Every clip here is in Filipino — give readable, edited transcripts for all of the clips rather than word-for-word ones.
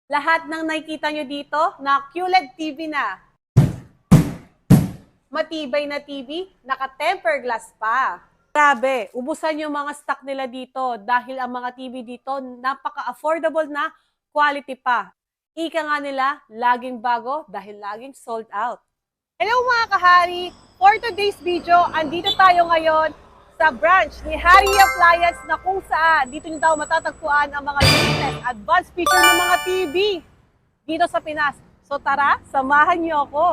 Lahat ng nakikita nyo dito, na QLED TV na. Matibay na TV, naka-tempered glass pa. Grabe, ubusan yung mga stock nila dito dahil ang mga TV dito napaka-affordable na quality pa. Ika nga nila, laging bago dahil laging sold out. Hello mga kahari! For today's video, andito tayo ngayon sa branch ni Hari Appliance na kung saan dito nyo daw matatagpuan ang mga latest advanced feature ng mga TV dito sa Pinas. So tara, samahan niyo ako!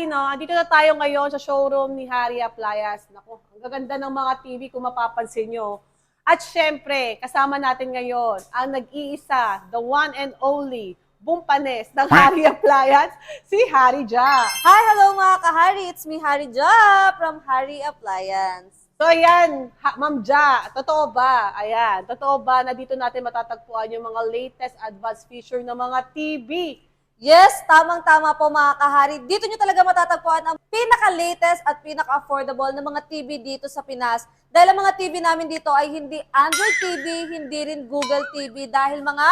No? Andito na tayo ngayon sa showroom ni Hari Appliance. Naku, ang gaganda ng mga TV kung mapapansin nyo. At syempre, kasama natin ngayon ang nag-iisa, the one and only, bumpanes ng Hari Appliance, si Hari Ja. Hi, hello mga kahari. It's me, Hari Ja from Hari Appliance. So ayan, Ma'am Ja, totoo ba? Ayan, totoo ba na dito natin matatagpuan yung mga latest advanced feature ng mga TV? Yes, tamang-tama po mga kahari. Dito nyo talaga matatagpuan ang pinaka-latest at pinaka-affordable na mga TV dito sa Pinas. Dahil ang mga TV namin dito ay hindi Android TV, hindi rin Google TV, dahil mga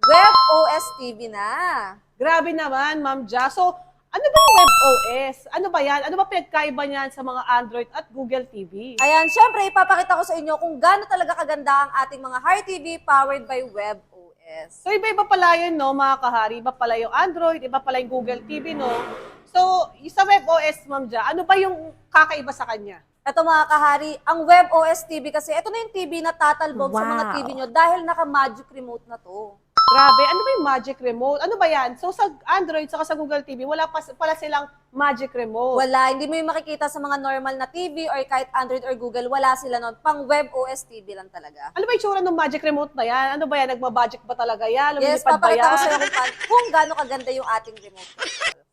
Web OS TV na. Grabe naman, Ma'am Ja. So, ano ba yung Web OS? Ano ba yan? Ano ba pinagkaiba niyan sa mga Android at Google TV? Ayan, syempre ipapakita ko sa inyo kung gaano talaga kaganda ang ating mga Hari TV powered by Web OS. So, iba-iba pala yun, no, mga kahari. Iba pala yung Android, iba pala yung Google TV, no? So, sa Web OS, Ma'am Ja, ano ba yung kakaiba sa kanya? Ito mga kahari, ang Web OS TV kasi, ito na yung TV na tatalbog sa mga TV nyo dahil naka-magic remote na to. Grabe, ano ba yung magic remote? Ano ba yan? So, sa Android, saka sa Google TV, wala pa pala silang magic remote. Wala, hindi mo yung makikita sa mga normal na TV or kahit Android or Google, wala sila nun. Pang Web OS TV lang talaga. Ano ba yung tsura ng magic remote na yan? Ano ba yan? Nagmabagic ba talaga yan? Yes, Lumilipad ba papakita ko yan? sa iyo kung gaano kaganda yung ating remote.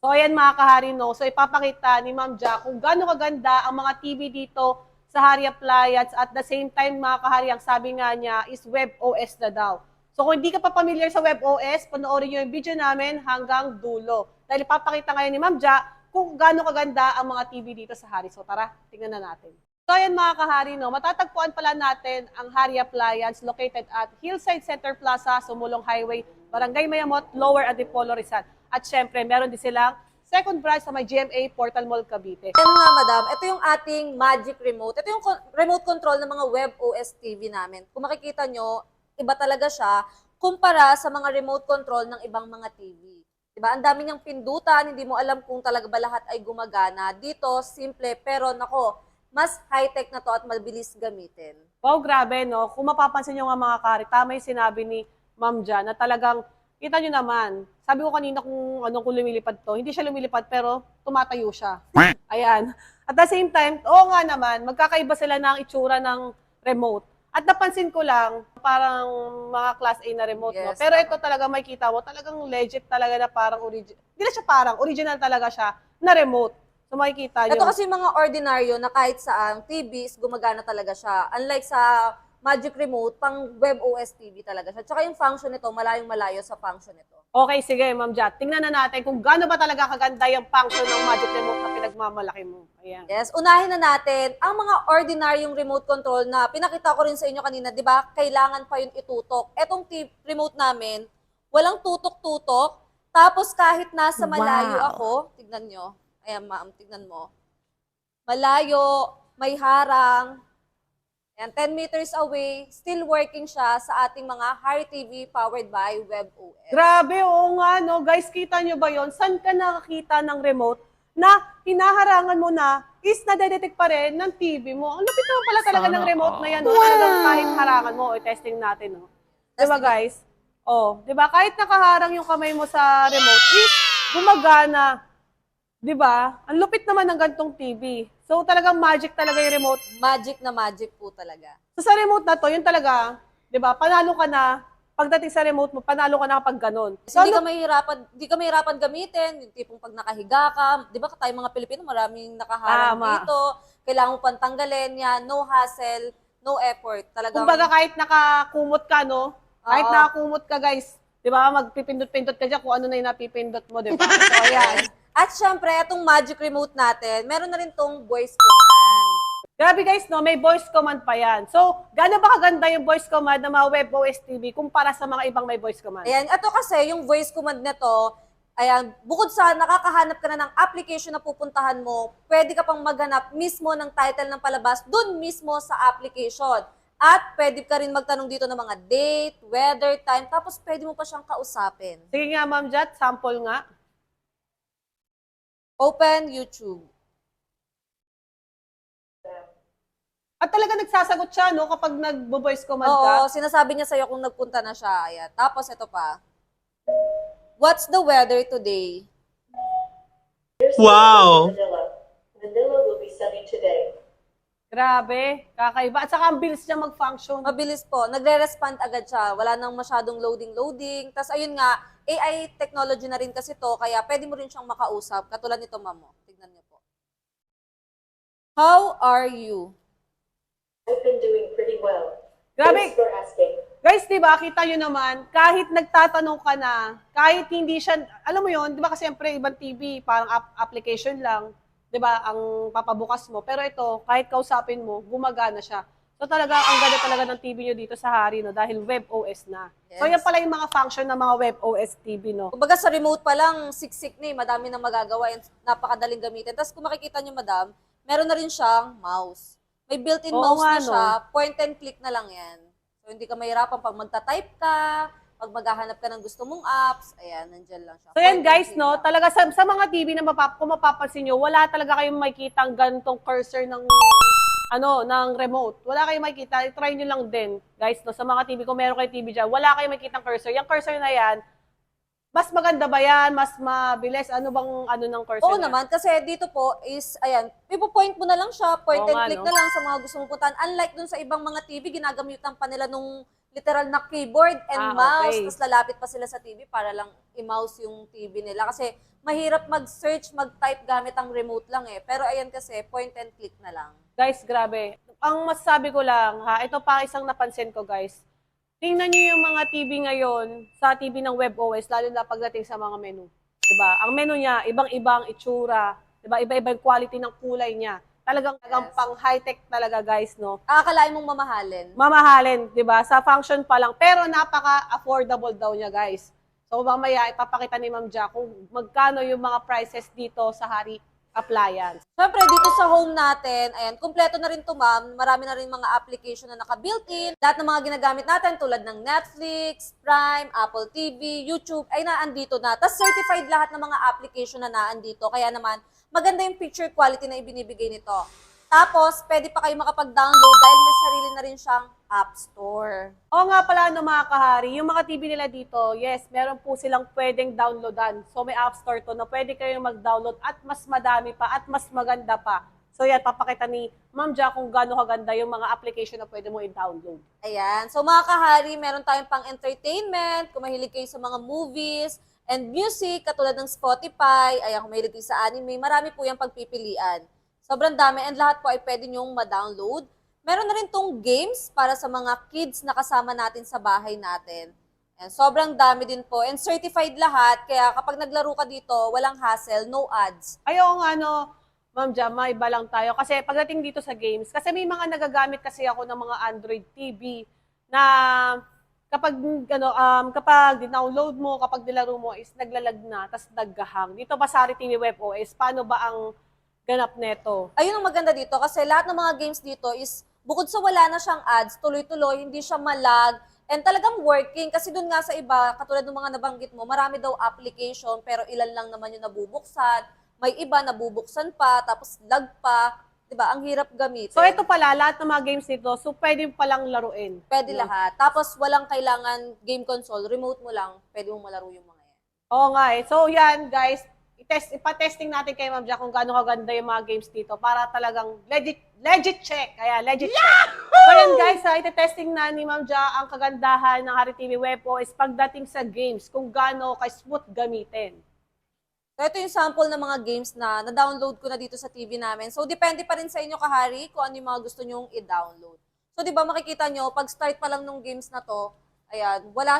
So, ayan mga kahari, no? So, ipapakita ni Ma'am Ja kung gaano kaganda ang mga TV dito sa Hari Appliance. At the same time, mga kahari, ang sabi nga niya is Web OS na daw. So, kung hindi ka pa familiar sa Web OS, panoorin nyo yung video namin hanggang dulo. Dahil ipapakita ngayon ni Ma'am Ja kung gaano kaganda ang mga TV dito sa Hari. So, tara, tingnan na natin. So, ayan mga kahari, no? Matatagpuan pala natin ang Hari Appliance located at Hillside Center Plaza, Sumulong Highway, Barangay Mayamot, Lower Antipolo, Rizal. At syempre, meron din silang second branch sa may GMA Portal Mall, Cavite. Ayan nga madam, ito yung ating magic remote. Ito yung remote control ng mga Web OS TV namin. Kung makikita nyo, iba talaga siya kumpara sa mga remote control ng ibang mga TV. Diba? Ang dami niyang pindutan, hindi mo alam kung talaga ba lahat ay gumagana. Dito, simple, pero nako, mas high-tech na to at mabilis gamitin. Wow, grabe, no? Kung mapapansin nyo nga mga kahari, tama yung sinabi ni Ma'am Ja na talagang, kita nyo naman, sabi ko kanina kung lumilipad to, hindi siya lumilipad pero tumatayo siya. Ayan. At the same time, oo nga naman, magkakaiba sila ng itsura ng remote. At napansin ko lang, parang mga class A na remote, no? Yes, Pero ito talaga makikita mo, talagang legit talaga na parang original. Hindi na siya parang, original talaga siya na remote. So makikita nyo. Ito kasi mga ordinaryo na kahit saan TV is gumagana talaga siya. Unlike sa Magic Remote, pang Web OS TV talaga siya. Tsaka yung function nito, malayong-malayo sa function nito. Okay, sige, Ma'am Jat. Tingnan na natin kung gaano ba talaga kaganda yung function ng Magic Remote na pinagmamalaki mo. Ayan. Yes, unahin na natin ang mga ordinaryong remote control na pinakita ko rin sa inyo kanina, di ba? Kailangan pa yun itutok. Etong remote namin, walang tutok-tutok. Tapos kahit nasa malayo ako, tignan nyo. Ayan, ma'am, tignan mo. Malayo, may harang. Ayan, 10 meters away, still working siya sa ating mga Hari TV powered by Web OS. Grabe, oo nga, no? Guys, kita nyo ba yon? Saan ka nakakita ng remote na hinaharangan mo na is nadedetect pa rin ng TV mo? Ang lupit naman pala talaga ng remote na yan, no? Talagang kahit harangan mo, testing natin, no? Diba, guys? Oh, diba? Kahit nakaharang yung kamay mo sa remote, is gumagana. Diba? Ang lupit naman ng gantong TV. So, talagang magic talaga yung remote. Magic na magic po talaga. So, sa remote na to, yun talaga, di ba, panalo ka na pagdating sa remote mo, panalo ka na kapag ganun. Kasi hindi ka mahirapan gamitin, yung tipong pag nakahiga ka, 'di ba tayo mga Pilipino, maraming nakaharang Tama. dito, kailangan mo pang tanggalin yan, no hassle, no effort. Talagang Kumbaga kahit nakakumot ka, no? Kahit Oo. nakakumot ka, guys, di ba, magpipindot-pindot ka dyan kung ano na yung napipindot mo, di ba? So, ayan. At syempre, itong magic remote natin, meron na rin tong voice command. Grabe guys, no, may voice command pa yan. So, gaano ba kaganda yung voice command ng mga WebOS TV kumpara sa mga ibang may voice command? Ayan, ito kasi yung voice command nito, ayan, bukod sa nakakahanap ka na ng application na pupuntahan mo, pwede ka pang maghanap mismo ng title ng palabas dun mismo sa application. At pwede ka rin magtanong dito ng mga date, weather, time, tapos pwede mo pa siyang kausapin. Sige nga, Ma'am Jat, sample nga. Open YouTube. At talaga nagsasagot siya, no, kapag nag-voice command ka. Oo, sinasabi niya sa'yo kung nagpunta na siya. Ayan. Tapos ito pa. What's the weather today? Wow. Manila. Manila will be sunny today. Grabe, kakaiba. At saka ang bilis niya mag-function. Mabilis po. Nagre-respond agad siya. Wala nang masyadong loading. Tapos ayun nga, AI technology na rin kasi to, kaya pwede mo rin siyang makausap. Katulad nito, mamo. Tignan niyo po. How are you? I've been doing pretty well. Grabe. Thanks for asking. Guys, di ba, kita nyo naman, kahit nagtatanong ka na, kahit hindi siya, alam mo yon, di ba kasi siyempre ibang TV, parang application lang, di ba, ang papabukas mo. Pero ito, kahit kausapin mo, gumagana siya. So talaga, ang ganda talaga ng TV nyo dito sa Hari, no, dahil WebOS na. So Yes. yan pala yung mga function ng mga WebOS TV, no. Kumbaga sa remote pa lang, siksik na eh. Madami na magagawa and napakadaling gamitin. Tapos kung makikita nyo, madam, meron na rin siyang mouse. May built-in Oo mouse nga, na siya. Point and click na lang yan. So hindi ka mahirapan pag magta-type ka, pag maghahanap ka ng gusto mong apps, ayan, nandyan lang siya. So yan Point and guys, click no, lang. talaga sa mga TV na kung mapapansin nyo, wala talaga kayong makikita ganitong cursor ng ng remote. Wala kayong makikita. Try nyo lang din, guys, no, sa mga TV, kung meron kayo TV dyan, wala kayong makikita cursor. Yung cursor na yan, mas maganda ba yan? Mas mabilis? Ano bang ng cursor Oo na yan? naman, kasi dito po is, ayan, ipo-point mo na lang siya, point Oo and nga, click no? na lang sa mga gusto mong puntahan. Unlike dun sa ibang mga TV, ginagamitan pa nila nung literal na keyboard and mouse, Okay. tapos lalapit pa sila sa TV para lang i-mouse yung TV nila. Kasi mahirap mag-search, mag-type gamit ang remote lang eh. Pero ayan kasi, point and click na lang. Guys, grabe. Ang masasabi ko lang, ha, ito pa isang napansin ko, guys. Tingnan nyo yung mga TV ngayon sa TV ng WebOS, lalo na pagdating sa mga menu. Diba? Ang menu niya, ibang-ibang itsura. Diba? Iba-ibang quality ng kulay niya. Talagang pang high-tech talaga, guys, no? Akalain mong mamahalin. Mamahalin, diba? Sa function pa lang. Pero napaka-affordable daw niya, guys. So, mamaya, ipapakita ni Ma'am Jack kung magkano yung mga prices dito sa Hari Appliance. Siyempre, dito sa home natin, ayan, kumpleto na rin to, ma'am. Marami na rin mga application na naka-built-in. Lahat ng mga ginagamit natin tulad ng Netflix, Prime, Apple TV, YouTube, ay naandito na. Tapos certified lahat ng mga application na naandito. Kaya naman, maganda yung picture quality na ibinibigay nito. Tapos, pwede pa kayo makapag-download dahil may sarili na rin siyang App Store. Oo nga pala, mga kahari, yung mga TV nila dito, yes, meron po silang pwedeng downloadan. So may App Store to na pwede kayong mag-download at mas madami pa at mas maganda pa. So yan, papakita ni Ma'am Jack kung gaano kaganda yung mga application na pwede mo i-download. Ayan. So mga kahari, meron tayong pang entertainment, kung mahilig kayo sa mga movies and music, katulad ng Spotify, ayan, kung mahilig kayo sa anime, marami po yung pagpipilian. Sobrang dami and lahat po ay pwede nyong ma-download. Meron na rin tong games para sa mga kids na kasama natin sa bahay natin. And sobrang dami din po. And certified lahat, kaya kapag naglaro ka dito, walang hassle, no ads. Ayaw nga, Ma'am Jam, iba lang tayo. Kasi pagdating dito sa games, kasi may mga nagagamit kasi ako ng mga Android TV na kapag download mo, kapag nilaro mo is naglalag na, tapos naggahang. Dito ba sa Hari TV WebOS, paano ba ang ganap neto? Ayun ang maganda dito kasi lahat ng mga games dito is bukod sa wala na siyang ads, tuloy-tuloy, hindi siya malag, and talagang working. Kasi dun nga sa iba, katulad ng mga nabanggit mo, marami daw application, pero ilan lang naman yung nabubuksan. May iba nabubuksan pa, tapos lag pa. Diba? Ang hirap gamitin. So ito pala, lahat ng mga games dito, so pwede palang laruin. Pwede No? lahat. Tapos walang kailangan game console, remote mo lang, pwede mong malaro yung mga yan. Oo nga eh. So yan guys, ipa-testing natin kay Ma'am Jack kung gaano kaganda yung mga games dito para talagang Legit check. Ayan, legit check. So yan guys, ite-testing na ni Ma'am Ja ang kagandahan ng Hari TV Web OS pagdating sa games, kung gaano ka-smooth gamitin. So, ito yung sample ng mga games na na-download ko na dito sa TV namin. So, depende pa rin sa inyo, Kahari, kung ano yung mga gusto nyong i-download. So, di ba makikita nyo, pag start pa lang ng games na to, ayan, wala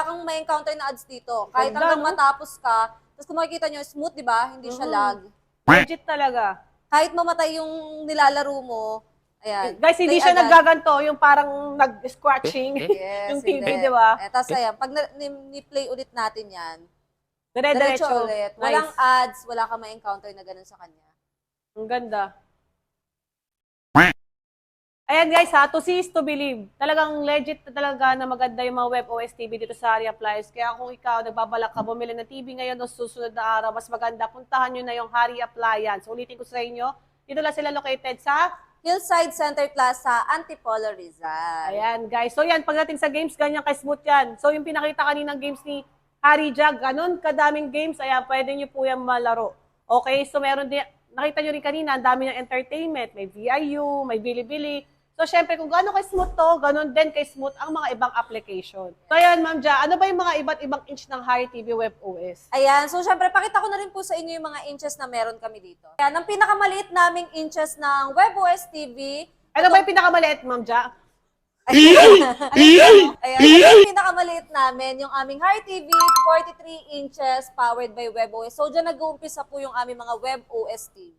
kang may encounter na ads dito. Kahit Ganda, hanggang no? matapos ka, tapos kung makikita nyo, smooth, di ba? Hindi siya lag. Legit talaga. Kahit mamatay yung nilalaro mo, ayan. Guys, hindi play siya agad. naggaganto, yung parang nag-scratching Yes, yung TV, hindi. di ba? Tapos ayan, pag ni-play ulit natin yan, Dire-diretso. diretso ulit. Walang Nice. ads, wala kang ma-encounter na ganun sa kanya. Ang ganda. Ayan guys ha, to see is to believe. Talagang legit na talaga na maganda yung mga web OS TV dito sa Hari Appliance. Kaya kung ikaw nagbabalak ka bumili ng TV ngayon o susunod na araw, mas maganda, puntahan nyo na yung Hari Appliance. Ulitin ko sa inyo, dito lang sila located sa Hillside Center Plaza, Antipolo, Rizal. ayan guys. So yan, pagdating sa games, ganyan ka-smooth yan. So yung pinakita kaninang games ni Hari Jag, ganun kadaming games, ayan, pwede nyo po yan malaro. Okay, so meron din, nakita nyo rin kanina, ang dami ng entertainment, may VIU, may Bilibili. So syempre, kung gaano ka-smooth to, ganun din ka-smooth ang mga ibang application. So ayan, Ma'am Ja, ano ba yung mga iba't ibang inch ng Hari TV Web OS? Ayan, so syempre, pakita ko na rin po sa inyo yung mga inches na meron kami dito. Ayan, ang pinakamaliit naming inches ng WebOS TV. Ano ba yung pinakamaliit, Ma'am Ja? Ayan, yung pinakamaliit namin, yung aming Hari TV, 43 inches, powered by WebOS. So, dyan nag-uumpisa po yung aming mga WebOS TV.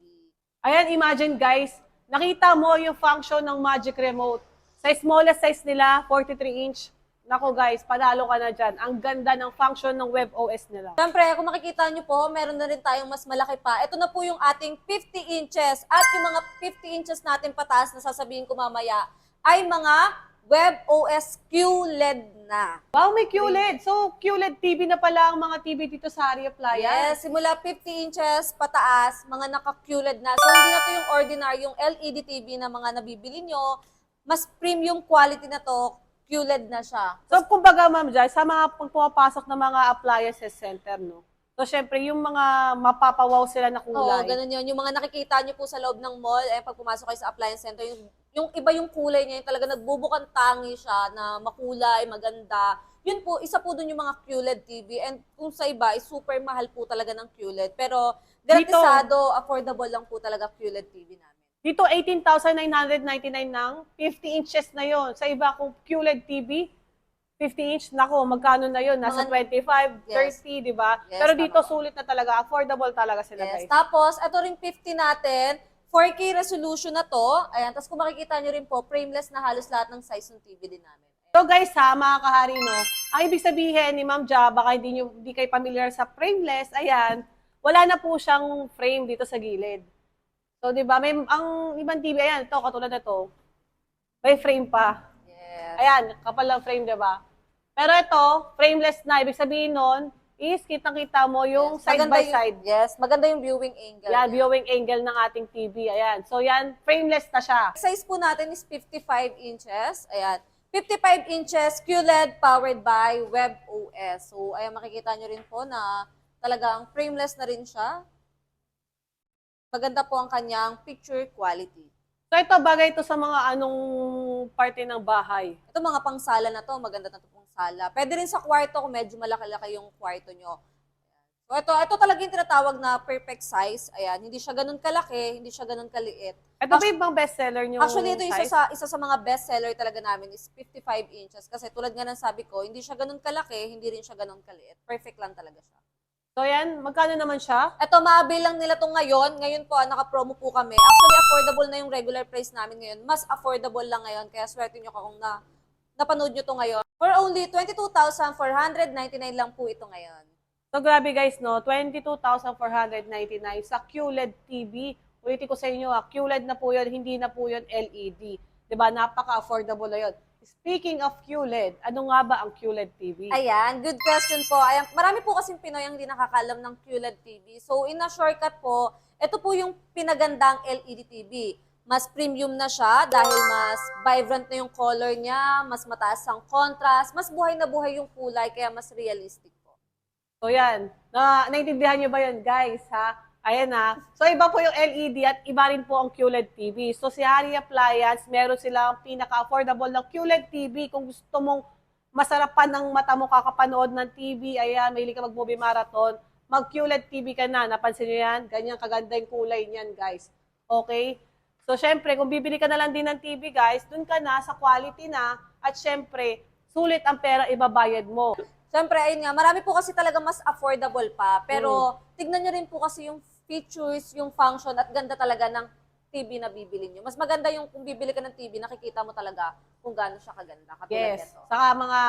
Ayan, imagine guys, nakita mo yung function ng Magic Remote. Sa smallest size nila, 43 inch. Nako guys, panalo ka na dyan. Ang ganda ng function ng WebOS nila. Siyempre, kung makikita nyo po, meron na rin tayong mas malaki pa. Ito na po yung ating 50 inches. At yung mga 50 inches natin pataas na sasabihin ko mamaya, ay mga WebOS QLED na. Wow, may QLED. So, QLED TV na pala ang mga TV dito sa Hari Appliance. Yes, simula 50 inches pataas, mga naka-QLED na. So, hindi na to yung ordinary, yung LED TV na mga nabibili nyo. Mas premium quality na to, QLED na siya. So, kumbaga, Ma'am Jai, sa mga pumapasok na mga appliances center, no? So, syempre, yung mga mapapawaw sila na Oo, kulay. ganun yun. Yung mga nakikita nyo po sa loob ng mall, pag pumasok kayo sa appliance center, yung iba yung kulay niya, yung talaga nagbubukang tangi siya na makulay, maganda. Yun po, isa po dun yung mga QLED TV. And kung sa iba, super mahal po talaga ng QLED. Pero garantisado, affordable lang po talaga QLED TV namin. Dito, 18,999 ng 50 inches na yon. Sa iba, kung QLED TV, 50 inch, nako, magkano na yon? Nasa Mga- 25, Yes. 30, di ba? Yes, Pero tama dito, po. sulit na talaga. Affordable talaga sila, Yes. guys. Tapos, ito rin 50 natin, 4K resolution na to. Ayan, tapos kung makikita nyo rin po, frameless na halos lahat ng size ng TV din namin. So guys ha, mga kahari, no, ang ibig sabihin ni Ma'am Ja, baka hindi kayo familiar sa frameless, ayan, wala na po siyang frame dito sa gilid. So, di ba, ang ibang TV, ayan, ito, katulad na to, may frame pa. Yes. Ayan, kapal lang frame, di ba? Pero ito, frameless na, ibig sabihin nun, is kitang-kita mo yung Yes. side Maganda by yung- side. Yes, maganda yung viewing angle. Yan, niya. viewing angle ng ating TV, ayan. So yan, frameless na siya. Size po natin is 55 inches. Ayan. 55 inches, QLED powered by WebOS. So, ayan, makikita nyo rin po na talagang frameless na rin siya. Maganda po ang kanyang picture quality. So ito, bagay ito sa mga anong parte ng bahay. Ito mga pangsala na to, maganda na to pang sala. Pwede rin sa kwarto kung medyo malaki-laki yung kwarto nyo. So ito talaga yung tinatawag na perfect size. Ayan, hindi siya ganun kalaki, hindi siya ganun kaliit. Ito ba yung bang bestseller nyo? Actually, ito size? isa sa mga best seller talaga namin is 55 inches. Kasi tulad nga ng sabi ko, hindi siya ganun kalaki, hindi rin siya ganun kaliit. Perfect lang talaga siya. So yan, magkano naman siya? Ito, maabil lang nila to ngayon. Ngayon po, naka-promo po kami. Actually, affordable na yung regular price namin ngayon. Mas affordable lang ngayon. Kaya swerte nyo kung napanood nyo to ngayon. For only 22,499 lang po ito ngayon. So grabe guys, no? 22,499 sa QLED TV. Ulitin ko sa inyo, QLED na po yun, hindi na po yun LED. Diba? Napaka-affordable na yun. Speaking of QLED, ano nga ba ang QLED TV? Ayan, good question po. Ayan, marami po kasing Pinoy ang hindi nakakalam ng QLED TV. So, in a shortcut po, ito po yung pinagandang LED TV. Mas premium na siya dahil mas vibrant na yung color niya, mas mataas ang contrast, mas buhay na buhay yung kulay, kaya mas realistic po. So yan, naintindihan nyo ba yun guys, ha? Ayan na. So, iba po yung LED at iba rin po ang QLED TV. So, si Harry Appliance, meron silang pinaka-affordable na QLED TV. Kung gusto mong masarapan ng mata mo kakapanood ng TV, ayan, mahilig ka mag-movie marathon, mag-QLED TV ka na. Napansin nyo yan? Ganyan kaganda yung kulay niyan, guys. Okay? So, syempre, kung bibili ka na lang din ng TV, guys, dun ka na sa quality na. At syempre, sulit ang pera ibabayad mo. Siyempre, ayun nga, marami po kasi talaga mas affordable pa. Pero, tignan nyo rin po kasi yung features, yung function, at ganda talaga ng TV na bibili nyo. Mas maganda yung kung bibili ka ng TV, nakikita mo talaga kung gaano siya kaganda. Katulad Yes. nito. Saka mga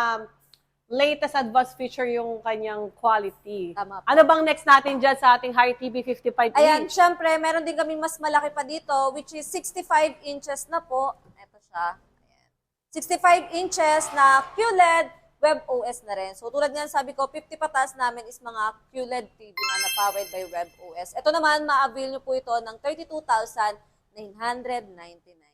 latest advanced feature yung kanyang quality. Tama po. Ano bang next natin dyan sa ating Harry TV 55 Ayan, inch? syempre, meron din kami mas malaki pa dito, which is 65 inches na po. Ito siya. Ayan. 65 inches na QLED WebOS na rin. So, tulad nga sabi ko, 50 patas namin is mga QLED TV na powered by WebOS. Ito naman, ma-avail nyo po ito ng 32,999.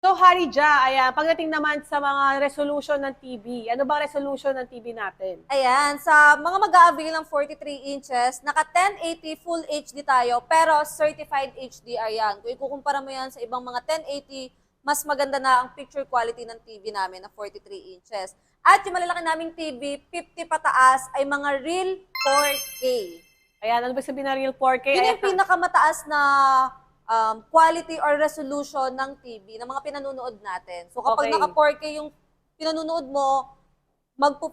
So, Harry Ja, ayan, pagdating naman sa mga resolution ng TV, ano ba resolution ng TV natin? Ayan, sa mga mag-a-avail ng 43 inches, naka 1080 Full HD tayo, pero certified HDR yan. Kung ikukumpara mo yan sa ibang mga 1080, mas maganda na ang picture quality ng TV namin na 43 inches. At yung malalaki naming TV, 50 pataas, ay mga real 4K. Ayan, ano ba sabihin na real 4K? Yun Ayan, yung pinakamataas na quality or resolution ng TV, ng mga pinanunood natin. So kapag Okay. naka 4K yung pinanunood mo, magpo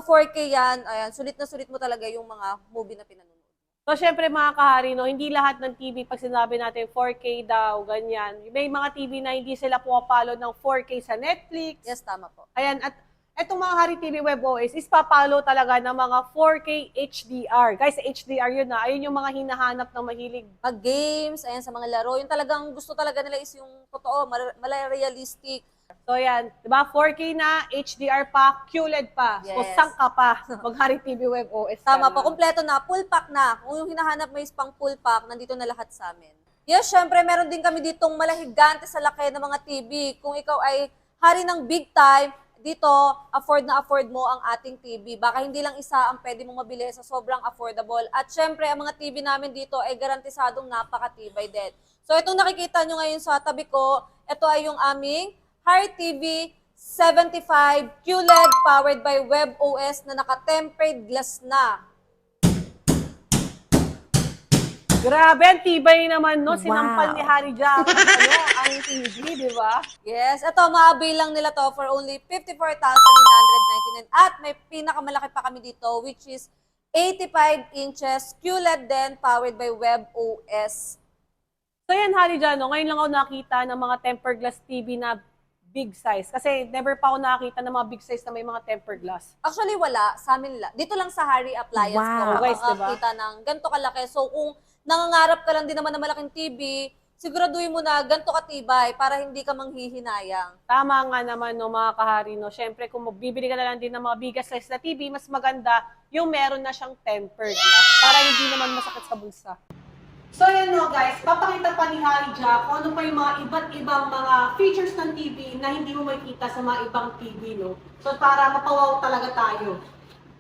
4K yan, ayan, sulit na sulit mo talaga yung mga movie na pinanunood. So, syempre mga kahari, no, hindi lahat ng TV, pag sinabi natin 4K daw, ganyan. May mga TV na hindi sila pumapalo ng 4K sa Netflix. Yes, tama po. Ayan, at etong mga Harry TV WebOS is papalo talaga ng mga 4K HDR. Guys, HDR yun na. Ayun yung mga hinahanap ng mahilig. Mag-games, ayan, sa mga laro, yung talagang gusto talaga nila is yung totoo, realistic. So, yan. Diba? 4K na, HDR pa, QLED pa. So, Yes. saan ka pa? Mag-Harry TV WebOS ka Tama na. po, kompleto na, full pack na. Kung yung hinahanap mo is pang full pack, nandito na lahat sa amin. Yes, syempre, meron din kami ditong malahigante sa laki ng mga TV. Kung ikaw ay hari ng big time, dito, afford na afford mo ang ating TV. Baka hindi lang isa ang pwede mong mabili sa sobrang affordable. At syempre, ang mga TV namin dito ay garantisadong napakatibay din. So, itong nakikita nyo ngayon sa tabi ko, ito ay yung aming Harry TV 75 QLED powered by WebOS na naka-tempered glass na. Grabe, ang tibay naman, no? Sinampal Wow. ni Harry Jack ang TV, di ba? Yes, ito, maabil lang nila to for only 54,999. At may pinakamalaki pa kami dito, which is 85 inches QLED din, powered by WebOS. So yan, Harry Jano, ngayon lang ako nakita ng mga tempered glass TV na big size. Kasi never pa ako nakita ng mga big size na may mga tempered glass. Actually, wala. Sa amin, dito lang sa Harry Appliance Wow. ko Guys, diba? makakita ng ganito kalaki. So, kung nangangarap ka lang din naman ng malaking TV, siguraduhin mo na ganito katibay para hindi ka manghihinayang. Tama nga naman, no, mga kahari, no. Siyempre, kung bibili ka na lang din ng mga biggest size na TV, mas maganda yung meron na siyang tempered glass para hindi naman masakit sa bulsa. So, yan no, guys. Papakita pa ni Harry Jack kung ano pa yung mga iba't ibang mga features ng TV na hindi mo makikita sa mga ibang TV, no. So, para mapawaw talaga tayo.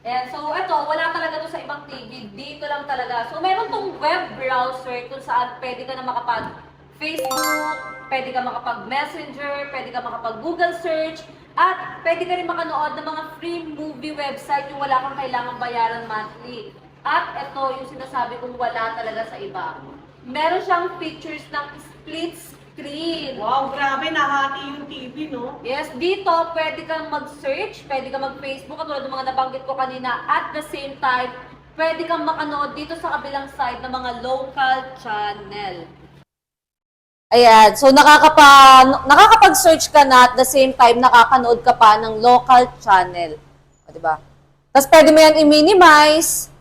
And so, ito, wala talaga to sa ibang TV. Dito lang talaga. So, meron tong web browser kung saan pwede ka na makapag-Facebook, pwede ka makapag-Messenger, pwede ka makapag-Google search, at pwede ka rin makanood ng mga free movie website yung wala kang kailangang bayaran monthly. At ito yung sinasabi kong wala talaga sa iba. Meron siyang features ng split screen. Wow, grabe, nahati yung TV, no. Yes, dito pwede kang mag-search, pwede kang mag-Facebook, katulad ng mga nabanggit ko kanina. At the same time, pwede kang makanood dito sa kabilang side ng mga local channel. Ayan, so nakakapag-search ka na at the same time nakakanood ka pa ng local channel. O, diba? Tapos pwede mo yan i-minimize,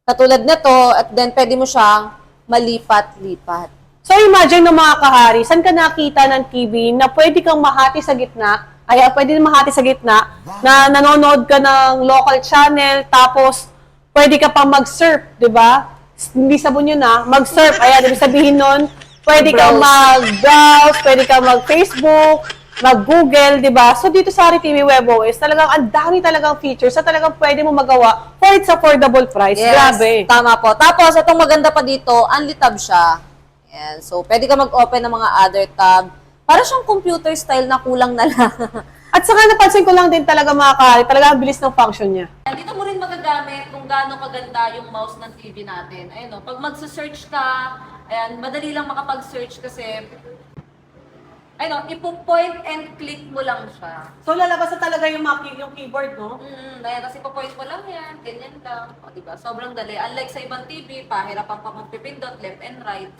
katulad nito, at then pwede mo siyang malipat-lipat. So imagine ng mga kahari, saan ka nakita ng TV na pwede kang mahati sa gitna, pwede mahati sa gitna, na nanonood ka ng local channel, tapos pwede ka pang mag-surf, di ba? Hindi sabon yun mag-surf, ibig sabihin nun, pwede kang mag-browse, pwede kang mag-Facebook, mag-Google, di ba? So, dito sa Hari TV WebOS, talagang ang dami talagang features na talagang pwede mo magawa for its affordable price. Yes, Grabe. tama po. Tapos, itong maganda pa dito, only tab siya. Yan. So, pwede ka mag-open ng mga other tab. Para siyang computer style na kulang na lang. At saka napansin ko lang din talaga mga kahari, talaga ang bilis ng function niya. Dito mo rin magagamit kung gaano kaganda yung mouse ng TV natin. Ayun, pag magsa-search ka, ayan, madali lang makapag-search kasi, ayun, ipo-point and click mo lang siya. So, lalabas na talaga yung keyboard, no? Ayan, tapos ipo-point mo lang yan, ganyan lang. O, diba? Sobrang dali. Unlike sa ibang TV, pahirapan pa mong pipindot, left and right.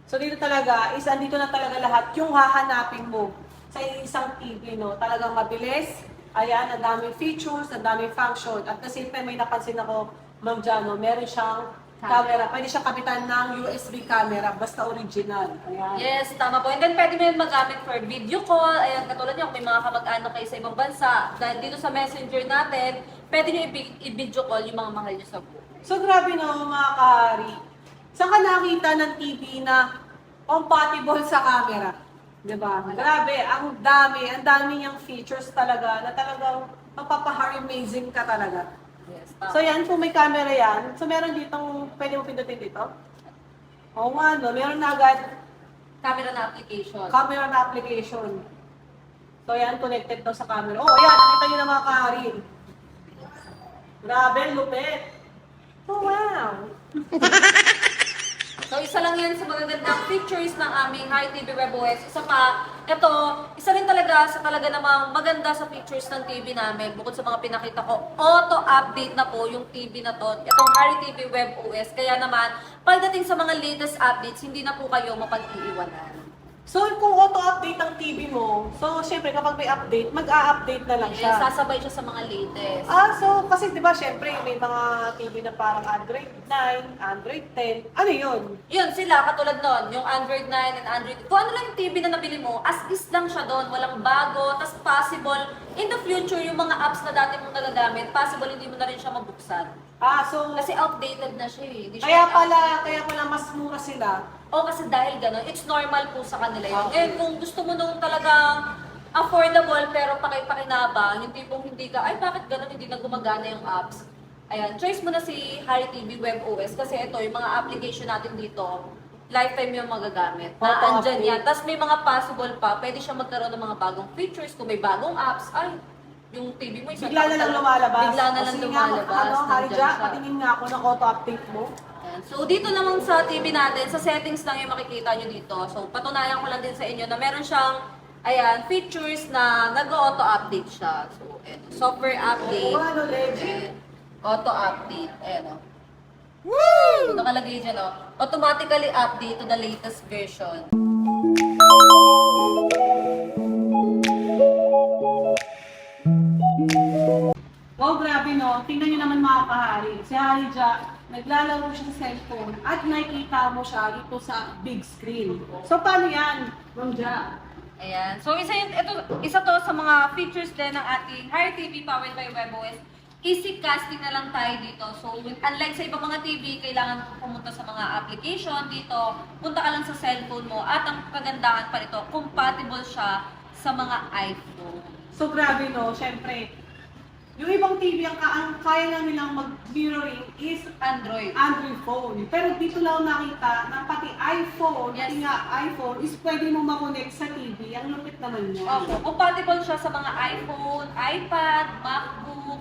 So, dito talaga, andito na talaga lahat yung hahanapin mo sa isang TV, no? Talagang mabilis. Ayan, ang daming features, ang daming function. At the same time, may napansin ako, Ma'am Jano, meron siyang camera. Pwede siyang kapitan ng USB camera, basta original. Ayan. Yes, tama po. And then pwede mo yun magamit for video call. Ayan, katulad niyo, kung may mga kamag-anak kayo sa ibang bansa, dahil dito sa messenger natin, pwede nyo i-video call yung mga mahal nyo sa buhay. So, grabe no, mga kahari. Saan ka nakita ng TV na compatible sa camera? Diba? Grabe, ang dami niyang features talaga na talagang mapapahar-amazing ka talaga. Yes, tama. So yan, kung may camera yan, so meron ditong, pwede mo pindutin dito? Oo nga, no? Meron na agad Camera na application. camera na application. So yan, connected to sa camera. Oh, yan, nakita nyo na mga kahari. Grabe, lupit. Oh, wow. So, isa lang yan sa magagandang features ng aming Hari TV WebOS. Isa pa, ito, isa rin talaga sa talaga namang maganda sa features ng TV namin. Bukod sa mga pinakita ko, auto-update na po yung TV na to. Itong Hari TV WebOS. Kaya naman, pagdating sa mga latest updates, hindi na po kayo mapag-iiwanan. So, kung auto-update ang TV mo, so, syempre, kapag may update, mag-a-update na lang siya. Sasabay siya sa mga latest. So, kasi di ba, syempre, may mga TV na parang Android 9, Android 10. Ano yun? Yun, sila, katulad nun, yung Android 9 and Android, kung ano lang yung TV na nabili mo, as is lang siya doon, walang bago, tas possible, in the future, yung mga apps na dati mong nagagamit, possible hindi mo na rin siya mabuksan. So, Kasi outdated na siya eh. Hindi kaya siya pala mas mura sila. O kasi dahil gano'n, it's normal po sa kanila yun. And kung gusto mo nung talagang affordable pero pakipakinabang, yung tipong hindi ka, ay bakit gano'n hindi na gumagana yung apps? Ayan, choice mo na si Hari TV WebOS kasi ito, yung mga application natin dito, lifetime yung magagamit. Na andyan yan. Tapos may mga possible pa, pwede siya magkaroon ng mga bagong features. Kung may bagong apps, ay, yung TV mo isang Bigla na lang lumalabas. Bigla na lang Sige nga, lumalabas. Ano, nandyan Harja, siya. patingin nga ako ng auto-update mo. Ayan. So, dito naman sa TV natin, sa settings lang yung makikita nyo dito. So, patunayan ko lang din sa inyo na meron siyang, ayan, features na nag-auto-update siya. So, eto, software update. Oo, ano, legit. Ayan. Auto-update. Ayan, o. Woo! So, nakalagay dyan, o. Automatically update to the latest version. Oh, grabe no. Tingnan nyo naman mga kahari. Si Harja, naglalaro siya sa cellphone at nakikita mo siya dito sa big screen. So, paano yan, Ma'am Ja? Ayan. So, isa to sa mga features din ng ating Hari TV powered by WebOS. Easy casting na lang tayo dito. So, unlike sa ibang mga TV, kailangan pumunta sa mga application dito. Punta ka lang sa cellphone mo. At ang kagandahan pa nito, compatible siya sa mga iPhone. So, grabe no. Siyempre, yung ibang TV, ang kaya lang nilang mag-mirroring is Android. Android phone. Pero dito lang nakita na pati iPhone, Yes. pati nga iPhone, is pwede mo makonect sa TV. Ang lupit naman yan. Opo, compatible siya sa mga iPhone, iPad, MacBook,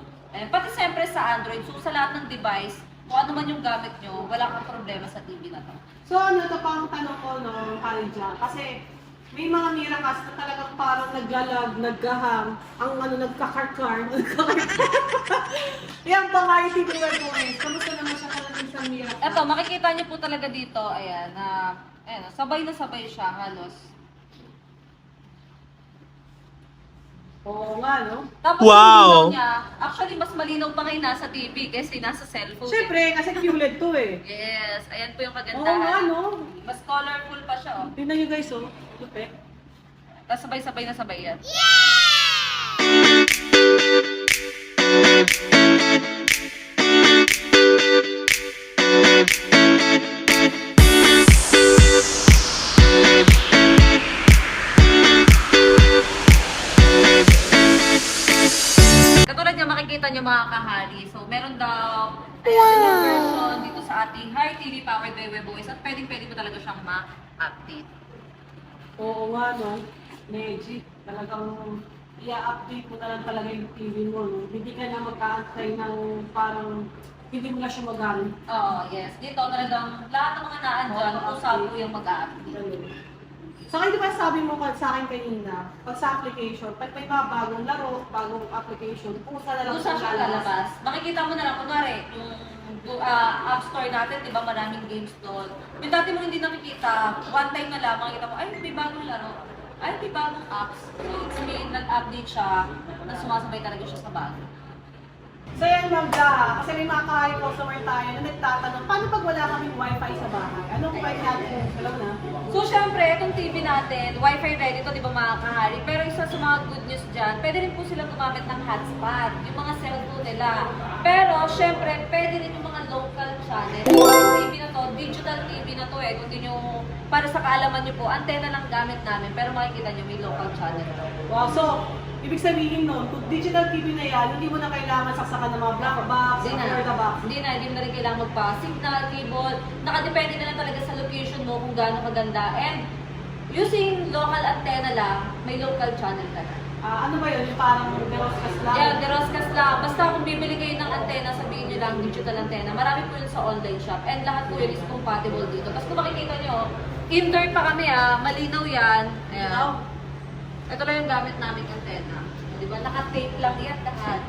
pati siyempre sa Android. So sa lahat ng device, kung ano man yung gamit nyo, wala kang problema sa TV na to. So ano ito pa ang tanong ko no, Harja? Kasi may mga miracles na talagang parang naglalag, naghahang, ang ano, nagkakarkar. Yan pa nga yung TV WebOS. Kamusta naman siya talagang sa miracle? Ito, makikita nyo po talaga dito, ayan, na sabay na sabay siya halos. Oo nga, no? Tapos Wow! yung ilaw niya, actually mas malinaw pa ngayon nasa TV kasi nasa cellphone. Siyempre, kasi QLED to eh. Yes, ayan po yung Oo kagandahan. nga, no? Mas colorful pa siya, oh. Tingnan nyo guys, oh. Lupit. Tapos sabay-sabay na sabay yan. sa ating Heart TV powered by WebOS at pwede po talaga siyang ma-update. Oo nga, no? Legit. Talagang i-update mo na lang talaga yung TV mo, no? Hindi ka na mag-aantay ng parang hindi mo na siya magamit. Oo, yes. Dito talagang lahat ng mga naandyan, usap po yung mag-update. Sa akin, di ba sabi mo sa akin kanina, pag sa application, pag may mga bagong laro, bagong application, pusa na lang Kung siya lalabas, makikita mo na lang, kunwari, yung App Store natin, di ba maraming games doon. Yung dati mo hindi nakikita, one time na lang, makikita mo, ay, may bagong laro. Ay, may bagong apps. So, it's mean, nag-update siya, na sumasabay talaga siya sa bago. So yan, Ma'am Ja, kasi may mga customer tayo na nagtatanong, paano pag wala kaming wifi sa bahay? Anong pwede natin? Alam na? So, syempre, itong TV natin, Wi-Fi ready to, di ba mga kahari? Pero isa sa mga good news dyan, pwede rin po silang gumamit ng hotspot, yung mga cellphone nila. Pero, syempre, pwede rin yung mga local channel. Yung TV na to, digital TV na to eh. Kung di nyo, para sa kaalaman nyo po, antena lang gamit namin, pero makikita nyo may local channel. Wow, so, ibig sabihin nun, kung digital TV na yan, hindi mo na kailangan saksakan ng mga black box, Hindi na. or the box. Hindi na rin kailangan magpa-signal, cable. Nakadepende na lang talaga sa location mo kung gaano kaganda. And using local antenna lang, may local channel ka na. Ano ba yun? Yung parang deroscas lang? Yeah, deroscas lang. Basta kung bibili kayo ng antenna, sabihin nyo lang digital antenna. Marami po yun sa online shop. And lahat po yun is compatible dito. Tapos kung makikita nyo, indoor pa kami malinaw yan. Ayan. Ito lang yung gamit naming antenna. Di ba? Naka-tape lang yan lahat.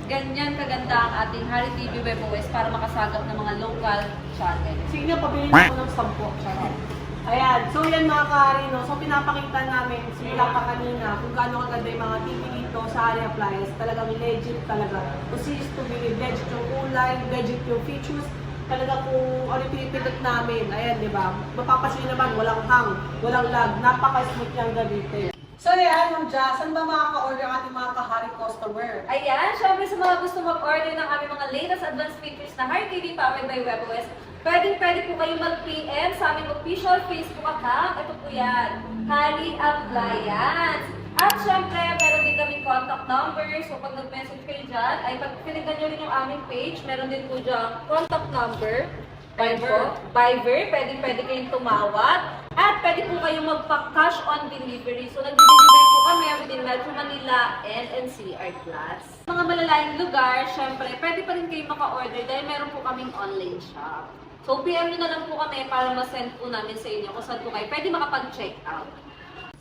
Ganyan kaganda ang ating Hari TV WebOS para makasagap ng mga local channel. Sige nga, pabili na ako ng 10. Charot. Ayan, so yan mga kahari, no? So pinapakita namin, simula pa kanina, kung gaano kaganda yung mga TV dito sa Hari Appliance. Talagang legit talaga. Consist to be legit yung kulay, legit yung features. Talaga kung ano yung pinipindot namin, ayan, di ba? Mapapasin naman, walang hang, walang lag, napaka-smooth niyang gamitin. So yan, Ma'am Ja, saan ba makaka-order ang ating mga kahari customer? Ayan, syempre sa mga gusto mag-order ng aming mga latest advanced features na Hari TV powered by WebOS, pwede po kayo mag-PM sa aming official Facebook account. Ito po yan, Hari Appliance. At syempre, meron din kaming contact number. So pag nag-message kayo dyan, ay pag pinignan nyo rin yung aming page, meron din po dyan contact number. Viber, pwede kayong tumawag. At pwede po kayong magpa-cash on delivery. So nag-deliver po kami within Metro Manila and NCR Plus. Mga malalayang lugar, syempre, pwede pa rin kayo maka-order dahil meron po kaming online shop. So PM nyo na lang po kami para ma-send po namin sa inyo kung saan po kayo pwede makapag-check out.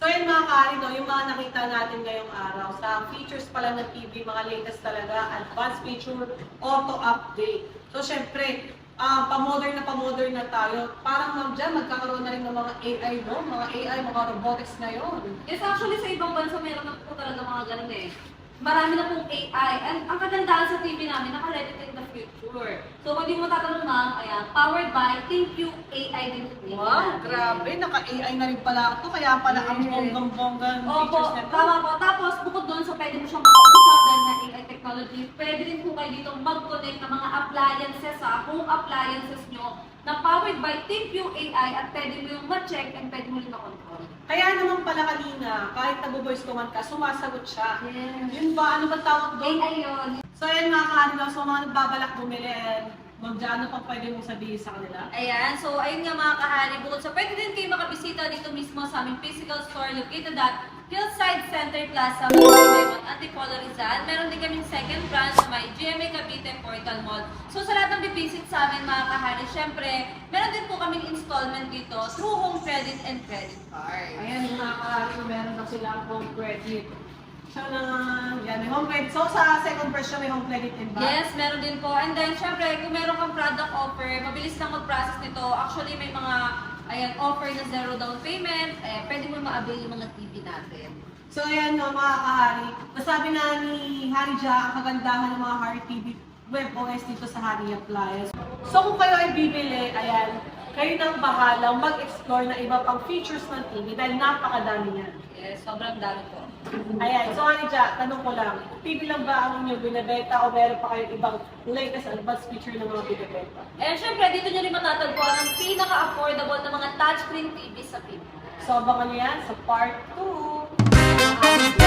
So yun mga kahari, no, yung mga nakita natin ngayong araw, sa features pala ng TV, mga latest talaga, advanced feature, auto-update. So syempre, pa-modern na tayo. Parang Ma'am Ja, magkakaroon na rin ng mga AI, no? Mga AI, mga robotics ngayon. Yes, actually sa ibang bansa meron na po talaga mga ganun eh. Marami na pong AI. And ang kagandahan sa TV namin, naka-ready in the future. So kung di mo tatanong ma'am, ayan, powered by ThinkQ AI din po TV Wow, natin. grabe. Naka-AI na rin pala ito. Kaya pala ang bonggang-bonggang Opo, features nito. tama po. Tapos bukod doon, so pwede mo siyang makausap dahil na AI technology. Pwede rin po kayo dito mag-connect ng mga appliances home appliances nyo na powered by ThinkQ AI at pwede mo yung ma-check and pwede mo rin ma-control. Kaya naman pala kanina, kahit nag-voice command ka, sumasagot siya. Yes. Yun ba? Ano ba tawag doon? AI yun. So yan mga kahari, no? So mga nagbabalak bumili, Ma'am Ja, ano pang pwede mong sabihin sa kanila? Ayan, so ayun nga mga kahari, bukod sa pwede din kayo makabisita dito mismo sa aming physical store located at Hillside Center Plaza, Mayamon, Antipolo, Rizal. Meron din kaming second branch sa may GMA Cavite Portal Mall. So sa lahat ng bibisit sa amin mga kahari, syempre, meron din po kaming installment dito through home credit and credit card. Ayan yung mga kahari, meron daw silang home credit. So na, yan, may home credit. So sa second version, may home credit din ba? Yes, meron din po. And then, syempre, kung meron kang product offer, mabilis lang mag-process nito. Actually, may mga offer na zero down payment. Pwede mo ma-avail yung mga TV natin. So ayan no, mga kahari. Nasabi na ni Hari Ja ang kagandahan ng mga Hari TV WebOS dito sa Hari Appliance. So kung kayo ay bibili, ayan, kayo nang bahala mag-explore na iba pang features ng TV dahil napakadami niyan. Yes, sobrang dami po. Ayan, so Hari Ja, tanong ko lang, TV lang ba ang inyong binibenta o meron pa kayong ibang latest advanced feature ng mga binibenta? And syempre, dito nyo rin matatagpuan ang pinaka-affordable na mga touchscreen TV sa Pilipinas. So abangan niyo yan sa part 2.